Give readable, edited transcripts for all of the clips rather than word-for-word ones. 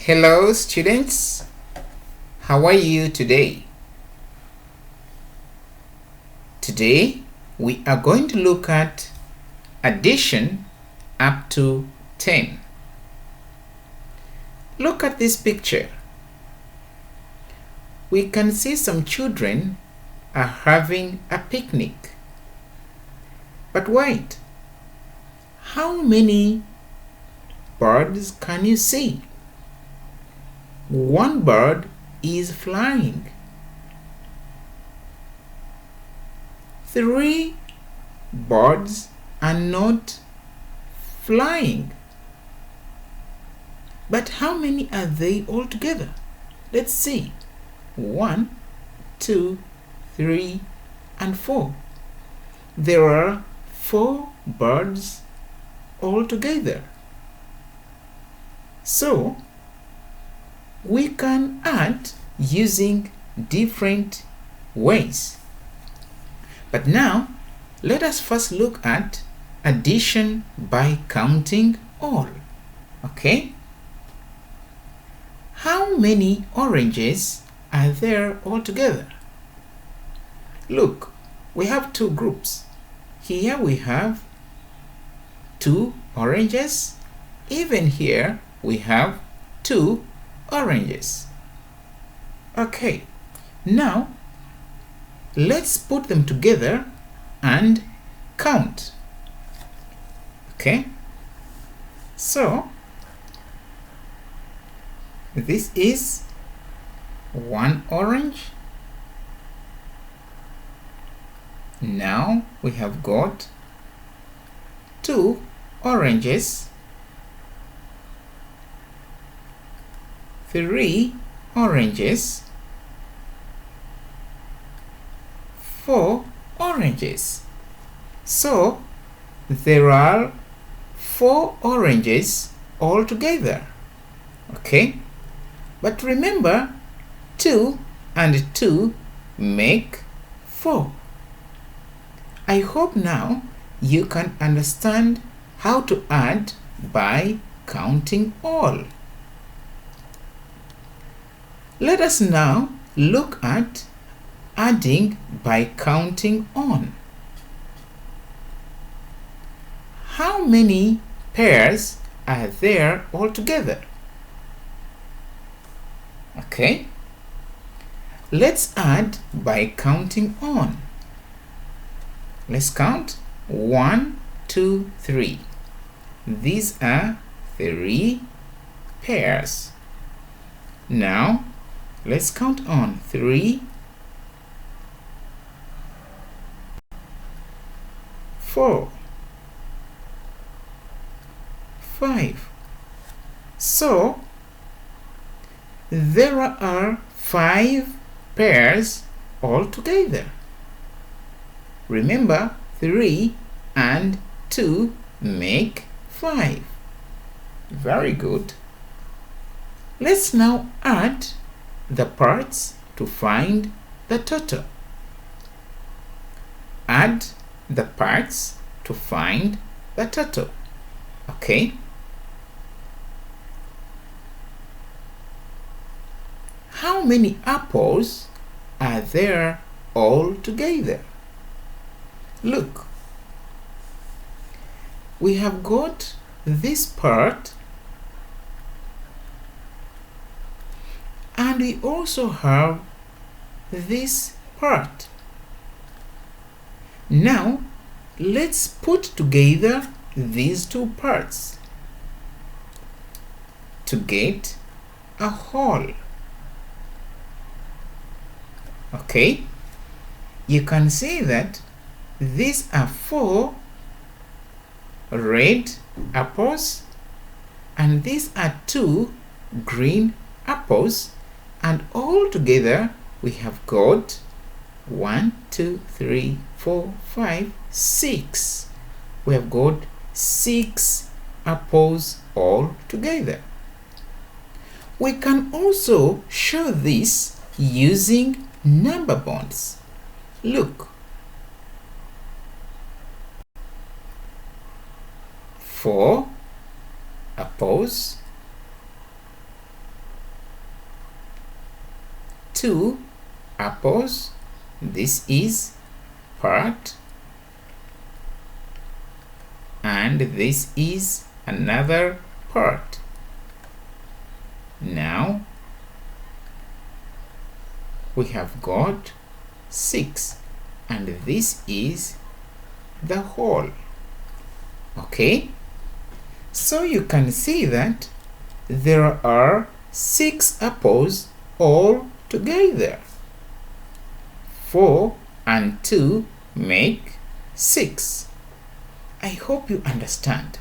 Hello students, how are you today? Today we are going to look at addition up to 10. Look at this picture. We can see some children are having a picnic. But wait, how many birds can you see? One bird is flying. 3 birds are not flying. But how many are they altogether? Let's see. 1, 2, 3, and 4. There are 4 birds altogether. So, we can add using different ways. But now, let us first look at addition by counting all. Okay? How many oranges are there altogether? Look, we have 2 groups. Here we have 2 oranges. Even here we have 2 oranges. Okay, now let's put them together and count. Okay, so this is 1 orange. Now we have got 2 oranges, 3 oranges, 4 oranges. So there are 4 oranges altogether. Okay, but remember 2 and 2 make 4. I hope now you can understand how to add by counting all. Let us now look at adding by counting on. How many pairs are there altogether? Okay, let's add by counting on. Let's count 1, 2, 3. These are 3 pairs. Now let's count on 3, 4, 5. So there are 5 pairs altogether. Remember, 3 and 2 make 5. Very good. Let's now add the parts to find the total. Add the parts to find the total. Okay. How many apples are there altogether? Look, we have got this part and we also have this part. Now let's put together these 2 parts to get a whole. Okay, you can see that these are 4 red apples and these are 2 green apples, and all together we have got 1, 2, 3, 4, 5, 6. We have got 6 apples all together. We can also show this using number bonds. Look, 4 apples, 2 apples. This is part, and this is another part. Now we have got 6, and this is the whole. Okay, so you can see that there are 6 apples all together. 4 and 2 make 6. I hope you understand.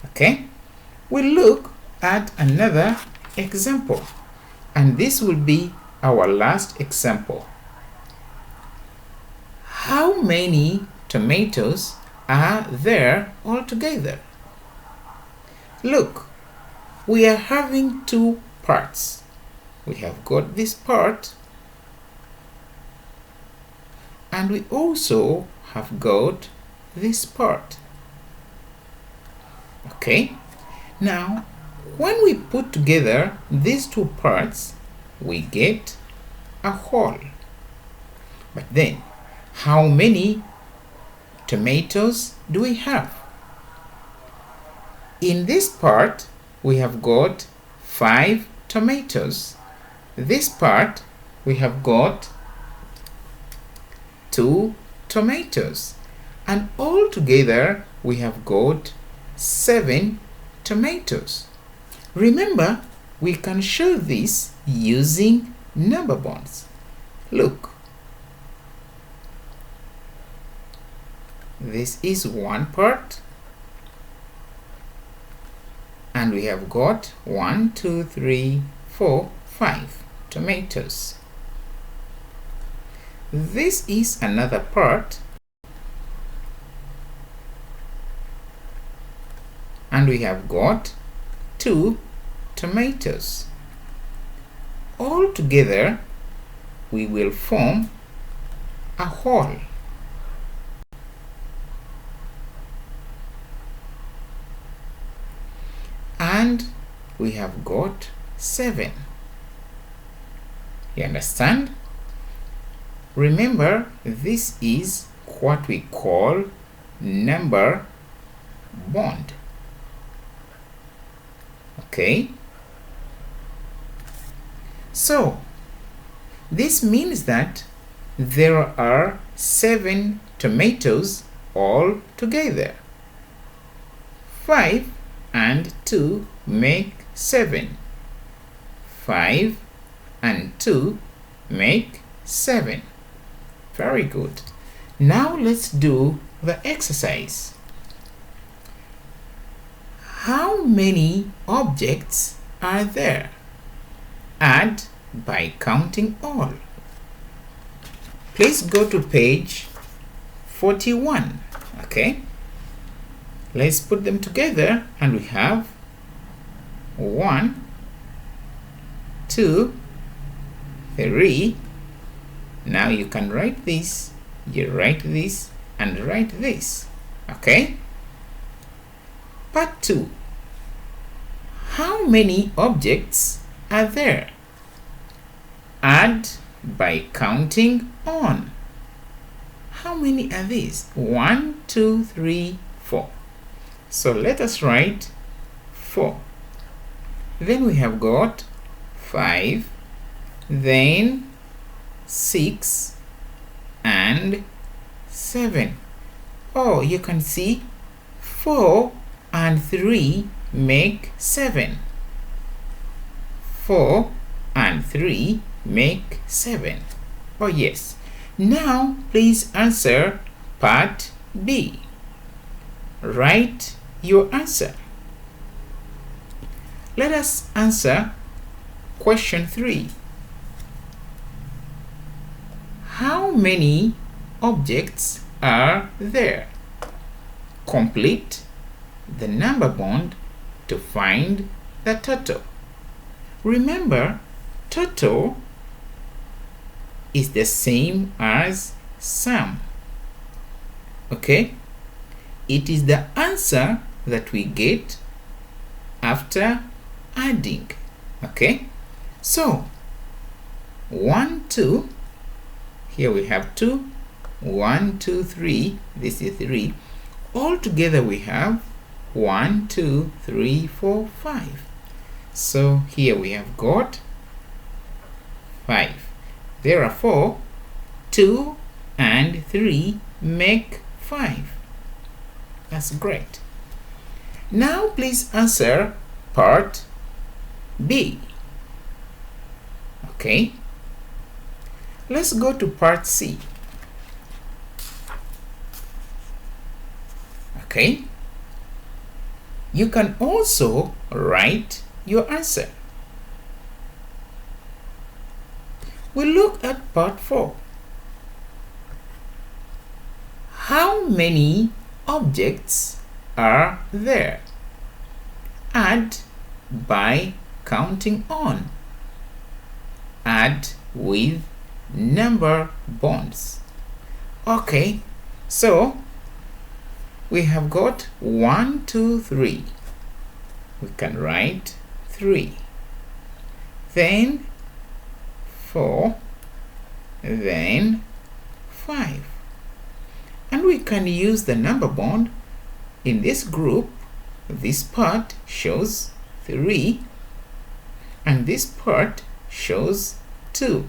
Okay, we'll look at another example, and this will be our last example. How many tomatoes are there altogether? Look, we are having 2 parts. We have got this part, and we also have got this part. Okay, now when we put together these 2 parts, we get a whole. But then, how many tomatoes do we have? In this part, we have got 5 tomatoes. This part, we have got 2 tomatoes. And all together, we have got 7 tomatoes. Remember, we can show this using number bonds. Look, this is one part, and we have got 1, 2, 3, 4, 5 tomatoes. This is another part, and we have got 2 tomatoes. All together, we will form a whole. And we have got 7. You understand? Remember, this is what we call number bond. Okay? So, this means that there are 7 tomatoes all together. 5 and 2 make 7. 5 and 2 make 7. Very good. Now let's do the exercise. How many objects are there? Add by counting all. Please go to page 41. Okay, let's put them together, and we have 1, 2, 3. Now you can write this, you write this, and write this. Okay, part 2. How many objects are there? Add by counting on. How many are these? 1, 2, 3, 4. So let us write 4. Then we have got 5, then 6 and 7. Oh, you can see 4 and 3 make 7. 4 and 3 make 7. Oh yes. Now please answer part B. Write your answer. Let us answer question 3. How many objects are there? Complete the number bond to find the total. Remember, total is the same as sum. Okay? It is the answer that we get after adding. Okay? So, 1, 2. Here we have 2. 1, 2, 3. This is 3. All together we have 1, 2, 3, 4, 5. So here we have got 5. Therefore, 2 and 3 make 5. That's great. Now please answer part B. Okay. Let's go to part C. Okay. You can also write your answer. We look at part 4. How many objects are there? Add by counting on. Add with number bonds. Okay, so we have got 1, 2, 3. We can write 3. Then 4. Then 5. And we can use the number bond. In this group, this part shows 3 and this part shows 2.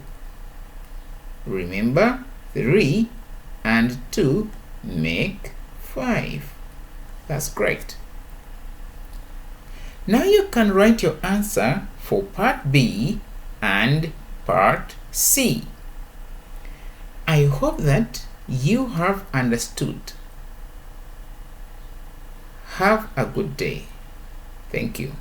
Remember, 3 and 2 make 5. That's great. Now you can write your answer for part B and part C. I hope that you have understood. Have a good day. Thank you.